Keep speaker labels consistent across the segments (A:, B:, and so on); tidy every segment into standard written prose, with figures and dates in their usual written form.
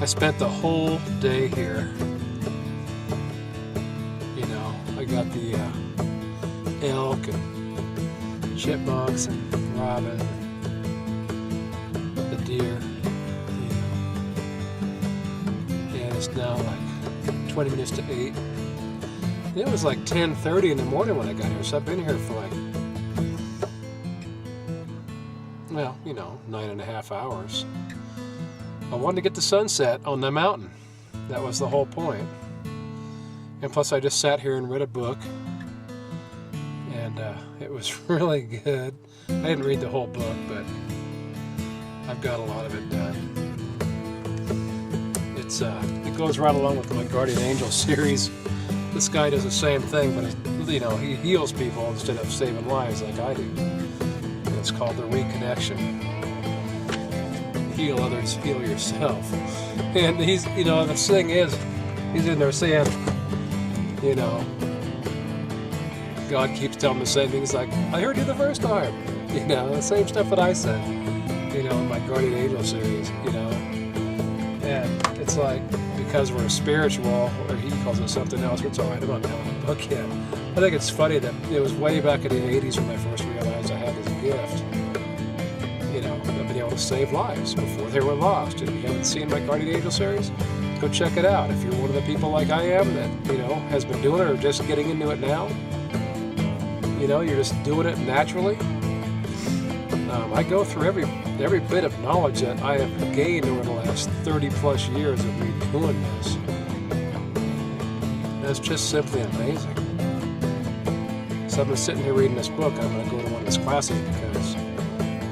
A: spent the whole day here. You know, I got the elk and chipmunks and robin, the deer, you know. And it's now like 20 minutes to 8. And it was like 10:30 in the morning when I got here, so I've been here for like, well, you know, 9.5 hours. I wanted to get the sunset on the mountain. That was the whole point. And plus I just sat here and read a book, and it was really good. I didn't read the whole book, but I've got a lot of it done. It goes right along with my Guardian Angel series. This guy does the same thing, but you know, he heals people instead of saving lives like I do. And it's called the reconnection. Heal others, heal yourself. And he's, you know, the thing is, he's in there saying, you know, God keeps telling him the same thing. He's like, I heard you the first time. You know, the same stuff that I said, you know, in my Guardian Angel series, you know. And it's like, because we're spiritual, or he calls it something else, it's all right, I'm not knowing the book yet. I think it's funny that it was way back in the 80s when I first realized I had this gift. You know, I've been able to save lives before they were lost. If you haven't seen my Guardian Angel series, go check it out. If you're one of the people like I am that, you know, has been doing it or just getting into it now, you know, you're just doing it naturally. I go through every bit of knowledge that I have gained over the last 30 plus years of me doing this. That's just simply amazing. So I've been sitting here reading this book. I'm going to go to one of his classes because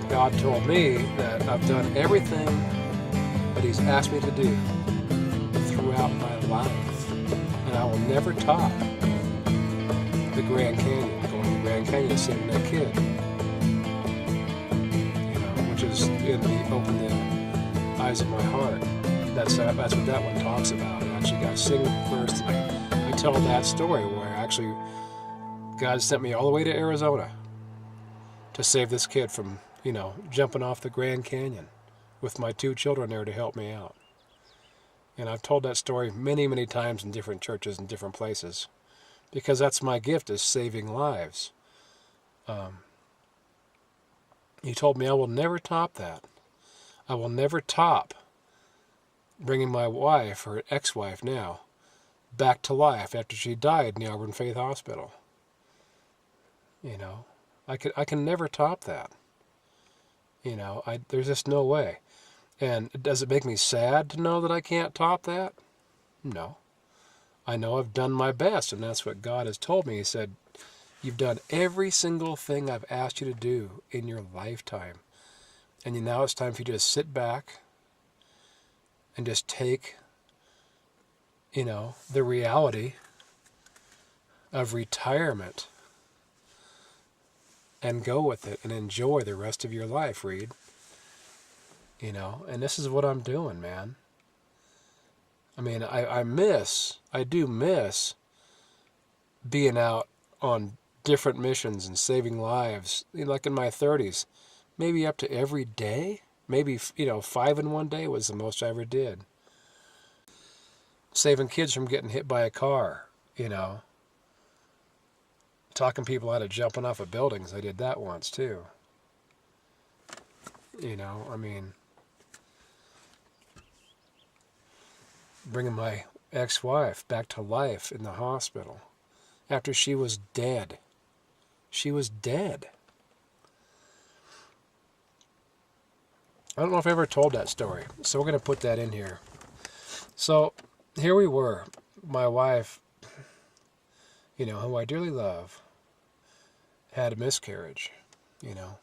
A: God told me that I've done everything that he's asked me to do throughout my life, and I will never top the Grand Canyon, going to the Grand Canyon and saving that kid, you know, which is in the open the eyes of my heart. That's what that one talks about. And actually, I sing first. I tell that story where actually God sent me all the way to Arizona to save this kid from, you know, jumping off the Grand Canyon with my 2 children there to help me out. And I've told that story many, many times in different churches and different places, because that's my gift, is saving lives. He told me I will never top that. I will never top bringing my wife, or ex-wife now, back to life after she died in the Auburn Faith Hospital. You know, I can never top that. You know, there's just no way. And does it make me sad to know that I can't top that? No. I know I've done my best, and that's what God has told me. He said, you've done every single thing I've asked you to do in your lifetime. And now it's time for you to sit back and just take, you know, the reality of retirement and go with it and enjoy the rest of your life, Reed. You know, and this is what I'm doing, man. I mean, I do miss being out on different missions and saving lives, like in my 30s, maybe up to every day. Maybe, you know, 5 in one day was the most I ever did. Saving kids from getting hit by a car, you know. Talking people out of jumping off of buildings. I did that once, too. You know, I mean, bringing my ex-wife back to life in the hospital after she was dead. She was dead. I don't know if I ever told that story, so we're going to put that in here. So here we were, my wife, you know, who I dearly love, had a miscarriage, you know.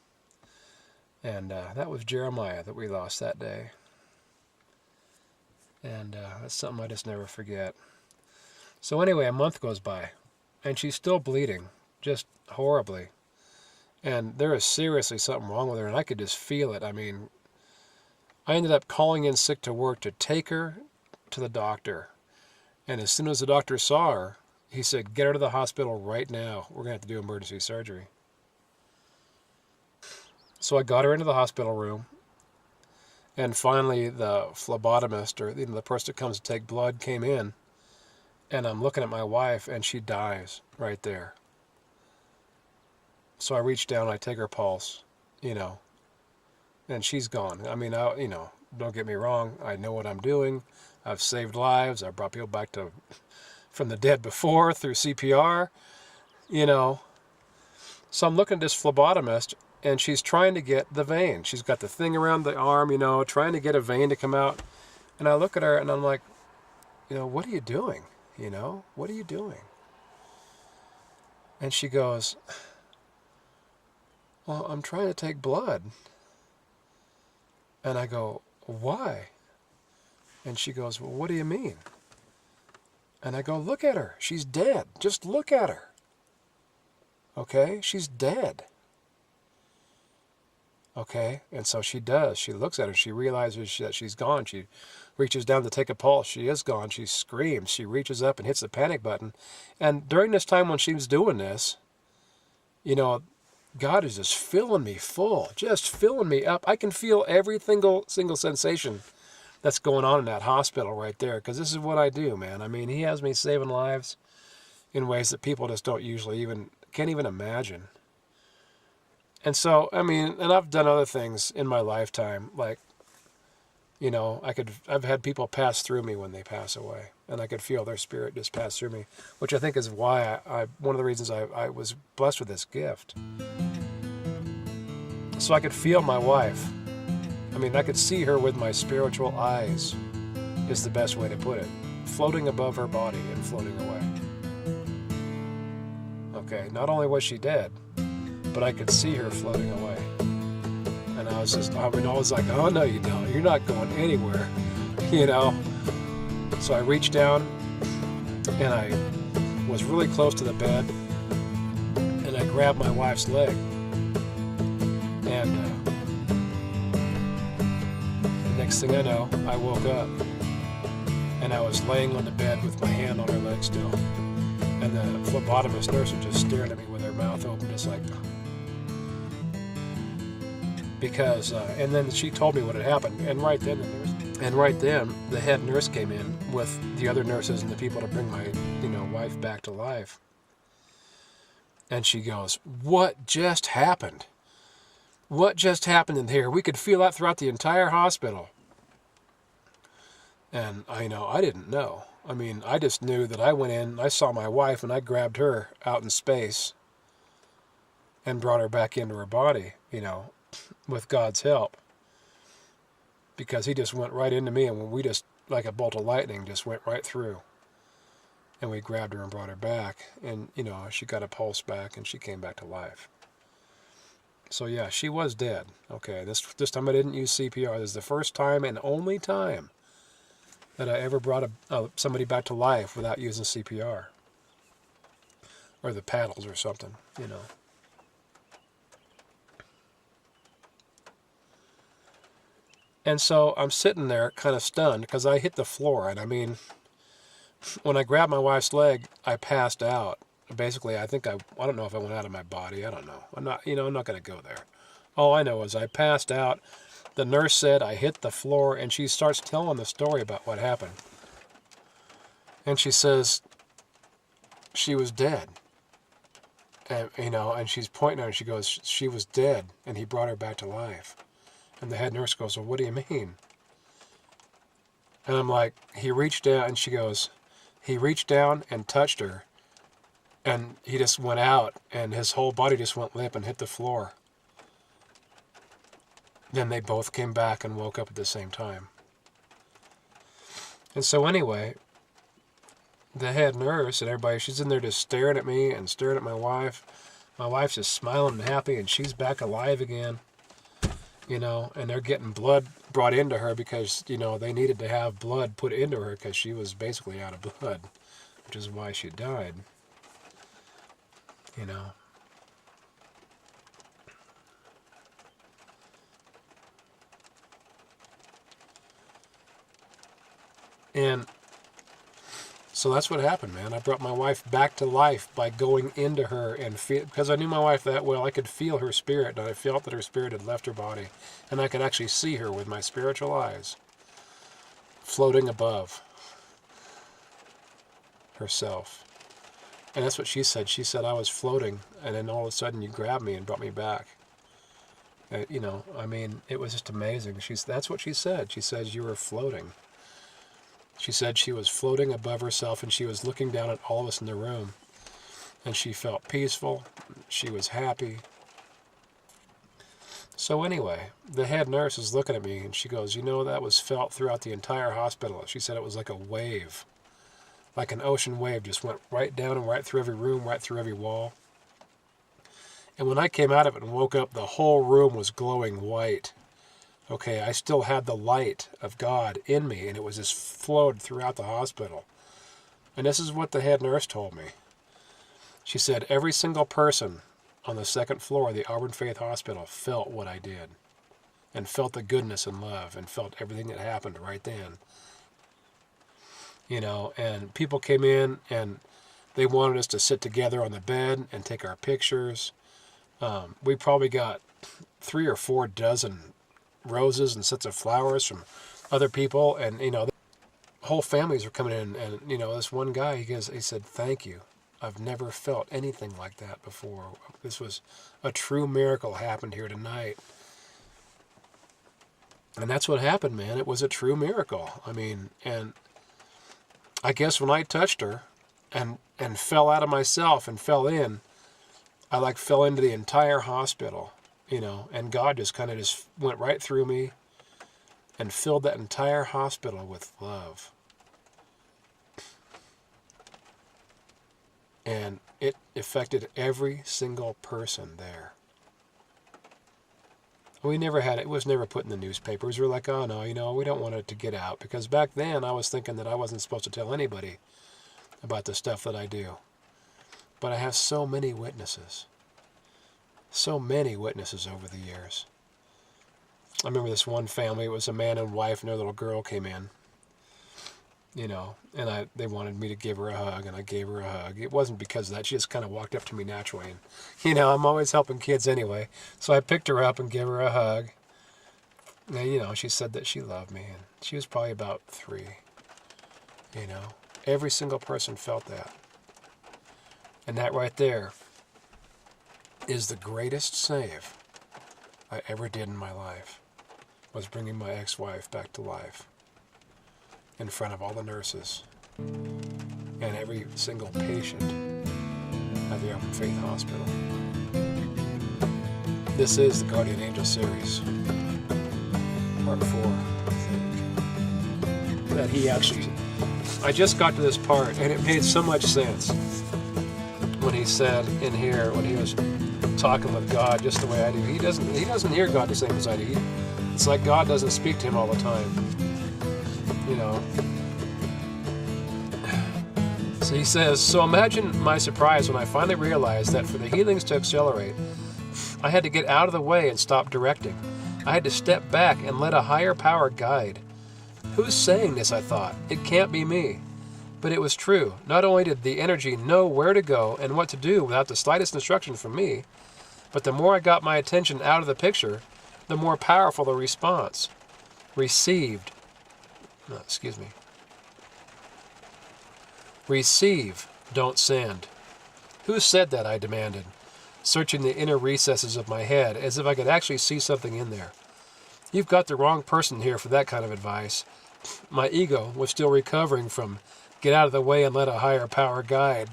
A: And that was Jeremiah that we lost that day. And that's something I just never forget. So anyway, a month goes by, and she's still bleeding, just horribly. And there is seriously something wrong with her, and I could just feel it. I mean, I ended up calling in sick to work to take her to the doctor. And as soon as the doctor saw her, he said, get her to the hospital right now. We're going to have to do emergency surgery. So I got her into the hospital room, And finally, the phlebotomist, or the person that comes to take blood, came in, and I'm looking at my wife, and she dies right there. So I reach down, I take her pulse, and she's gone. I mean, don't get me wrong, I know what I'm doing. I've saved lives. I've brought people back from the dead before through CPR, So I'm looking at this phlebotomist, and she's trying to get the vein. She's got the thing around the arm, trying to get a vein to come out. And I look at her, and I'm like, what are you doing? What are you doing? And she goes, well, I'm trying to take blood. And I go, why? And she goes, well, what do you mean? And I go, look at her. She's dead. Just look at her. Okay? She's dead. Okay? And so she does. She looks at her. She realizes that she's gone. She reaches down to take a pulse. She is gone. She screams. She reaches up and hits the panic button. And during this time when she was doing this, God is just filling me full. Just filling me up. I can feel every single sensation that's going on in that hospital right there, because this is what I do, man. I mean, he has me saving lives in ways that people just don't usually can't even imagine. And so, I mean, and I've done other things in my lifetime, like, I've had people pass through me when they pass away, and I could feel their spirit just pass through me, which I think is why one of the reasons I was blessed with this gift. So I could feel my wife. I mean, I could see her with my spiritual eyes, is the best way to put it. Floating above her body and floating away. Okay, not only was she dead, but I could see her floating away. And I was like, oh no, you don't. You're not going anywhere, So I reached down, and I was really close to the bed, and I grabbed my wife's leg. And next thing I know, I woke up, and I was laying on the bed with my hand on her leg still, and the phlebotomist nurse was just staring at me with her mouth open, just like, because, and then she told me what had happened, and right then the head nurse came in with the other nurses and the people to bring my, wife back to life, and she goes, what just happened? What just happened in here? We could feel that throughout the entire hospital. And I didn't know. I mean, I just knew that I went in, I saw my wife, and I grabbed her out in space and brought her back into her body, with God's help. Because he just went right into me, and we just, like a bolt of lightning, just went right through. And we grabbed her and brought her back. And, she got a pulse back, and she came back to life. So yeah, she was dead. Okay, this time I didn't use CPR. This is the first time and only time that I ever brought somebody back to life without using CPR. Or the paddles or something, And so I'm sitting there kind of stunned because I hit the floor. And I mean, when I grabbed my wife's leg, I passed out. Basically, I don't know if I went out of my body. I don't know. I'm not going to go there. All I know is I passed out. The nurse said I hit the floor, and she starts telling the story about what happened. And she says she was dead. And, and she's pointing at her, and she goes, she was dead, and he brought her back to life. And the head nurse goes, well, what do you mean? And I'm like, he reached down, and she goes, he reached down and touched her. And he just went out, and his whole body just went limp and hit the floor. Then they both came back and woke up at the same time. And so anyway, the head nurse and everybody, she's in there just staring at me and staring at my wife. My wife's just smiling and happy, and she's back alive again. And they're getting blood brought into her because, they needed to have blood put into her because she was basically out of blood, which is why she died. And So that's what happened, man. I brought my wife back to life by going into her and feel, because I knew my wife that well, I could feel her spirit, and I felt that her spirit had left her body, and I could actually see her with my spiritual eyes, floating above herself. And that's what she said. She said I was floating, and then all of a sudden you grabbed me and brought me back. You know, I mean, it was just amazing. That's what she said. She says you were floating. She said she was floating above herself, and she was looking down at all of us in the room. And she felt peaceful. She was happy. So anyway, the head nurse is looking at me, and she goes, you know, that was felt throughout the entire hospital. She said it was like a wave. Like an ocean wave, just went right down and right through every room, right through every wall. And when I came out of it and woke up, the whole room was glowing white. Okay, I still had the light of God in me, and it was just flowed throughout the hospital. And this is what the head nurse told me. She said every single person on the second floor of the Auburn Faith Hospital felt what I did, and felt the goodness and love, and felt everything that happened right then. You know, and people came in, and they wanted us to sit together on the bed and take our pictures. We probably got 3 or 4 dozen roses and sets of flowers from other people, and you know, whole families were coming in, and you know, this one guy, he said, thank you, I've never felt anything like that before. This was a true miracle happened here tonight. And that's what happened, man. It was a true miracle. I mean, and I guess when I touched her and fell out of myself and fell in, I like fell into the entire hospital. You know, and God just kind of just went right through me and filled that entire hospital with love. And it affected every single person there. We never had it. It was never put in the newspapers. We were like, oh no, you know, we don't want it to get out. Because back then I was thinking that I wasn't supposed to tell anybody about the stuff that I do. But I have so many witnesses. So many witnesses over the years. I remember this one family, it was a man and wife, and their little girl came in. You know, and they wanted me to give her a hug, and I gave her a hug. It wasn't because of that. She just kind of walked up to me naturally. And, you know, I'm always helping kids anyway. So I picked her up and gave her a hug. And, you know, she said that she loved me. And she was probably about 3. You know, every single person felt that. And that right there is the greatest save I ever did in my life, was bringing my ex-wife back to life in front of all the nurses and every single patient at the Auburn Faith Hospital. This is the Guardian Angel series, part 4, I think. That he actually, I just got to this part, and it made so much sense when he said in here, when he was talking with God just the way I do. He doesn't hear God the same as I do. It's like God doesn't speak to him all the time. You know. So he says, so imagine my surprise when I finally realized that for the healings to accelerate, I had to get out of the way and stop directing. I had to step back and let a higher power guide. Who's saying this, I thought? It can't be me. But it was true. Not only did the energy know where to go and what to do without the slightest instruction from me, but the more I got my attention out of the picture, the more powerful the response. Receive, don't send. Who said that, I demanded, searching the inner recesses of my head as if I could actually see something in there. You've got the wrong person here for that kind of advice. My ego was still recovering from get out of the way and let a higher power guide.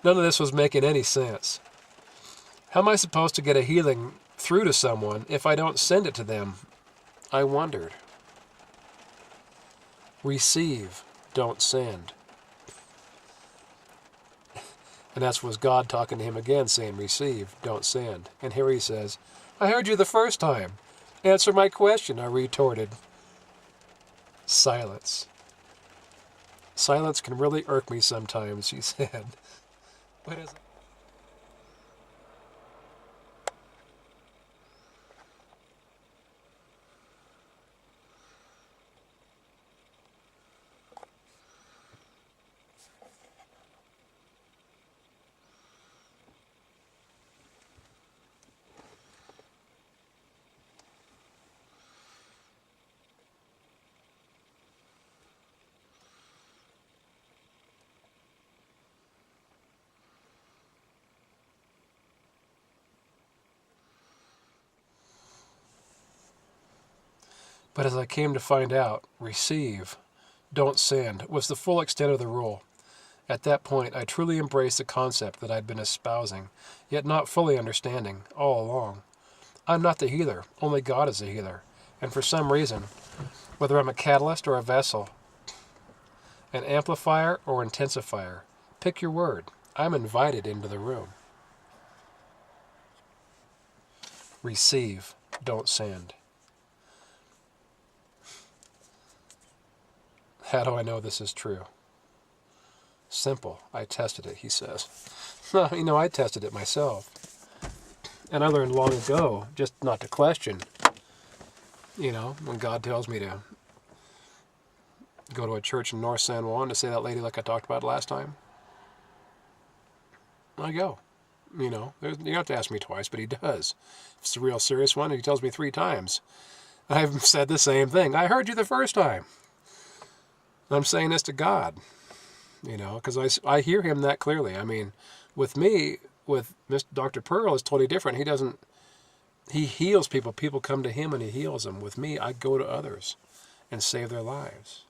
A: None of this was making any sense. How am I supposed to get a healing through to someone if I don't send it to them? I wondered. Receive, don't send. And that was God talking to him again, saying, receive, don't send. And here he says, I heard you the first time. Answer my question, I retorted. Silence. Silence can really irk me sometimes, he said. What is it? But as I came to find out, receive, don't send, was the full extent of the rule. At that point, I truly embraced the concept that I'd been espousing, yet not fully understanding, all along. I'm not the healer, only God is the healer. And for some reason, whether I'm a catalyst or a vessel, an amplifier or intensifier, pick your word, I'm invited into the room. Receive, don't send. How do I know this is true? Simple. I tested it, he says. I tested it myself. And I learned long ago just not to question. When God tells me to go to a church in North San Juan to say that lady like I talked about last time, I go. You don't have to ask me twice, but he does. If it's a real serious one, he tells me 3 times. I've said the same thing. I heard you the first time. I'm saying this to God, because I hear him that clearly. I mean, with me, with Mr. Dr. Pearl, it's totally different. He heals people. People come to him and he heals them. With me, I go to others and save their lives.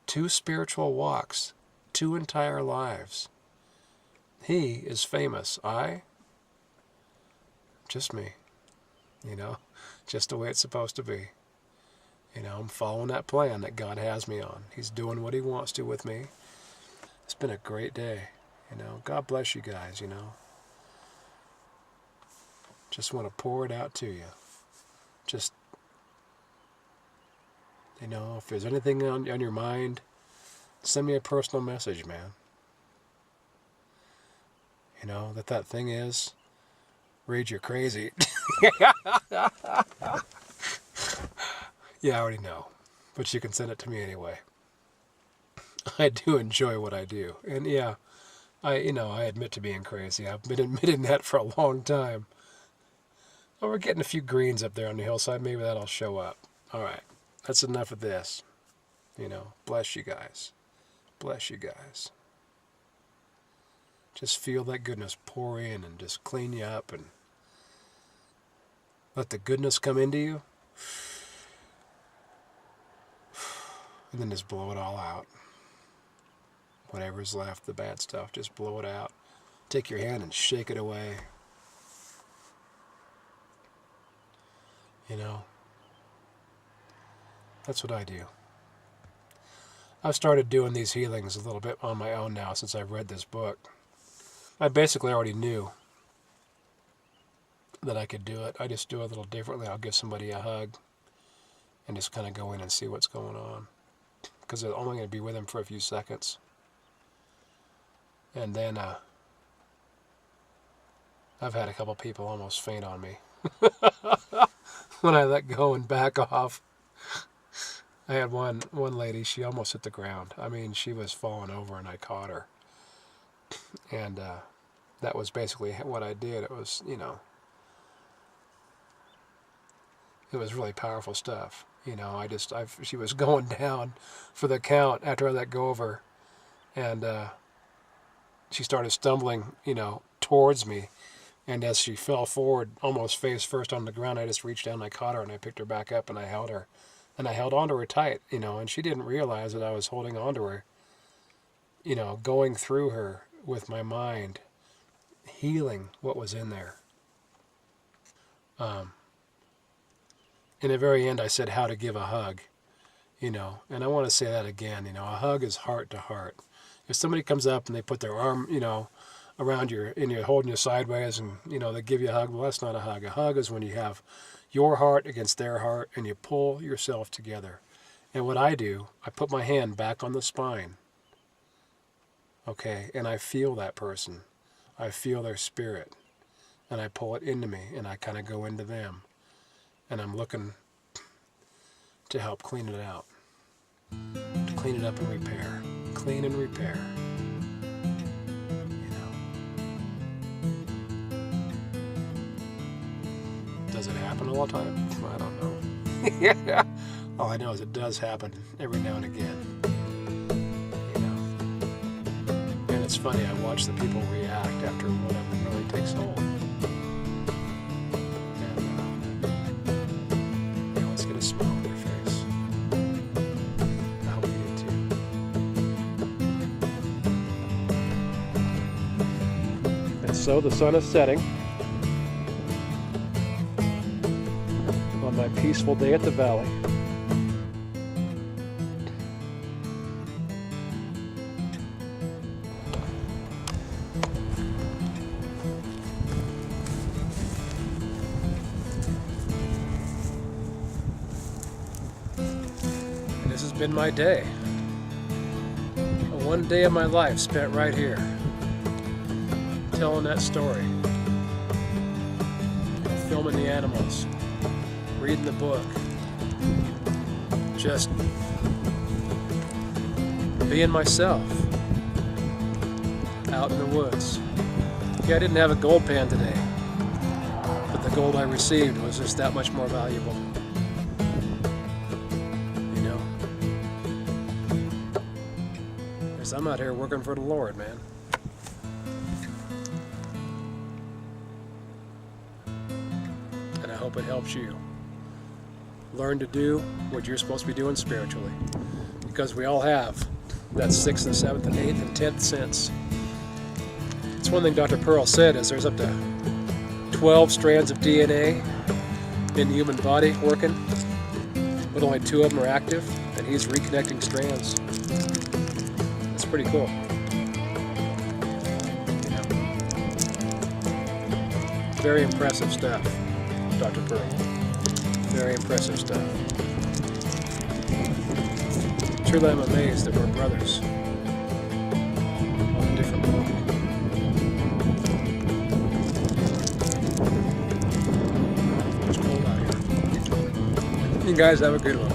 A: 2 spiritual walks, 2 entire lives. He is famous. Just me. Just the way it's supposed to be. I'm following that plan that God has me on. He's doing what he wants to with me. It's been a great day. God bless you guys, Just want to pour it out to you. Just, if there's anything on your mind, send me a personal message, man. That thing is, Reed, you're crazy. Yeah, I already know. But you can send it to me anyway. I do enjoy what I do. And yeah, I admit to being crazy. I've been admitting that for a long time. Well, we're getting a few greens up there on the hillside. Maybe that'll show up. All right. That's enough of this. Bless you guys. Bless you guys. Just feel that goodness pour in and just clean you up and let the goodness come into you. And then just blow it all out. Whatever's left, the bad stuff, just blow it out. Take your hand and shake it away. That's what I do. I've started doing these healings a little bit on my own now since I've read this book. I basically already knew that I could do it. I just do it a little differently. I'll give somebody a hug and just kind of go in and see what's going on. Because I'm only going to be with them for a few seconds. And then I've had a couple people almost faint on me. When I let go and back off. I had one lady, she almost hit the ground. I mean, she was falling over and I caught her. And that was basically what I did. It was, it was really powerful stuff. She was going down for the count after I let go of her. And she started stumbling, towards me. And as she fell forward, almost face first on the ground, I just reached down and I caught her and I picked her back up and I held her. And I held onto her tight, and she didn't realize that I was holding onto her, going through her with my mind, healing what was in there. In the very end, I said how to give a hug, and I want to say that again, a hug is heart to heart. If somebody comes up and they put their arm, around you and you're holding you sideways and, they give you a hug, well, that's not a hug. A hug is when you have your heart against their heart and you pull yourself together. And what I do, I put my hand back on the spine, okay, and I feel that person. I feel their spirit, and I pull it into me, and I kind of go into them, and I'm looking to help clean it out, to clean it up and repair, clean and repair. Does it happen all the time? I don't know. All I know is it does happen every now and again. And it's funny, I watch the people react after whatever really takes hold. And So the sun is setting on my peaceful day at the valley. And this has been my day. One day of my life spent right here, telling that story, filming the animals, reading the book, just being myself out in the woods. Yeah, I didn't have a gold pan today, but the gold I received was just that much more valuable. You know? Because I'm out here working for the Lord, man. And I hope it helps you learn to do what you're supposed to be doing spiritually, because we all have that 6th and 7th and 8th and 10th sense. It's one thing Dr. Pearl said is there's up to 12 strands of DNA in the human body working, but only 2 of them are active, and he's reconnecting strands. That's pretty cool. You know? Very impressive stuff, Dr. Pearl. Very impressive stuff. Truly, I'm amazed that we're brothers on a different walk. It's cold out here. You guys have a good one.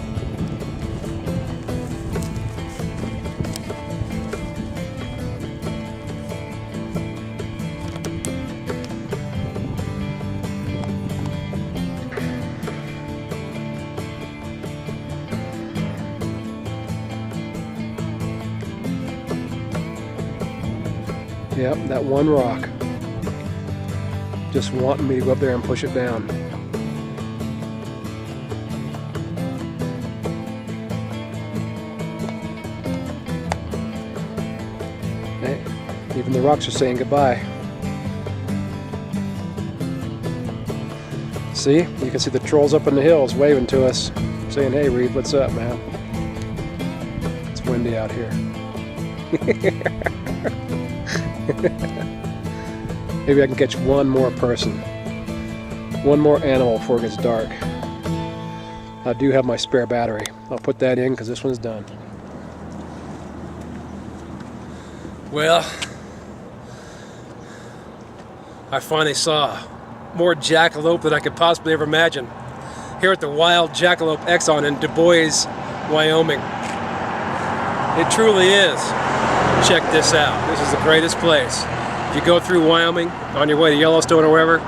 A: Yep, that one rock. Just wanting me to go up there and push it down. Hey, even the rocks are saying goodbye. See? You can see the trolls up in the hills waving to us, saying, "Hey Reed, what's up, man?" It's windy out here. Maybe I can catch one more person, one more animal before it gets dark. I do have my spare battery. I'll put that in because this one's done. Well, I finally saw more jackalope than I could possibly ever imagine here at the Wild Jackalope Exxon in Dubois, Wyoming. It truly is. Check this out. This is the greatest place. If you go through Wyoming on your way to Yellowstone or wherever,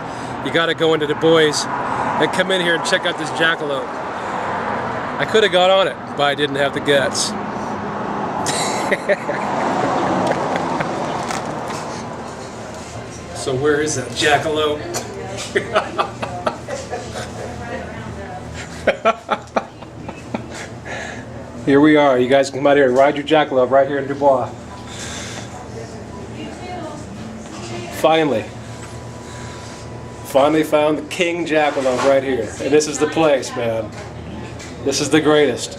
A: you got to go into Dubois and come in here and check out this jackalope. I could have got on it, but I didn't have the guts. So where is that jackalope? Here we are. You guys can come out here and ride your jackalope right here in Dubois. Finally found the king jackalope right here. And this is the place, man. This is the greatest.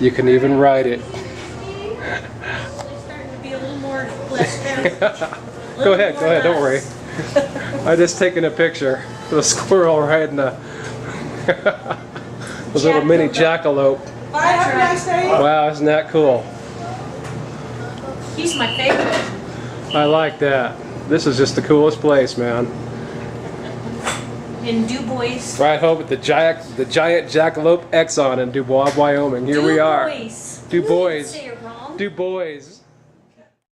A: You can even ride it. Go ahead, don't worry. I just taken a picture of a squirrel riding a little mini jackalope.
B: Bye, have a nice day.
A: Wow, isn't that cool?
B: He's my favorite.
A: I like that. This is just the coolest place, man.
B: In Dubois.
A: Right home at the giant jackalope Exxon in Dubois, Wyoming. Here we are.
B: Dubois.
A: Dubois.
B: Say it wrong.
A: Dubois.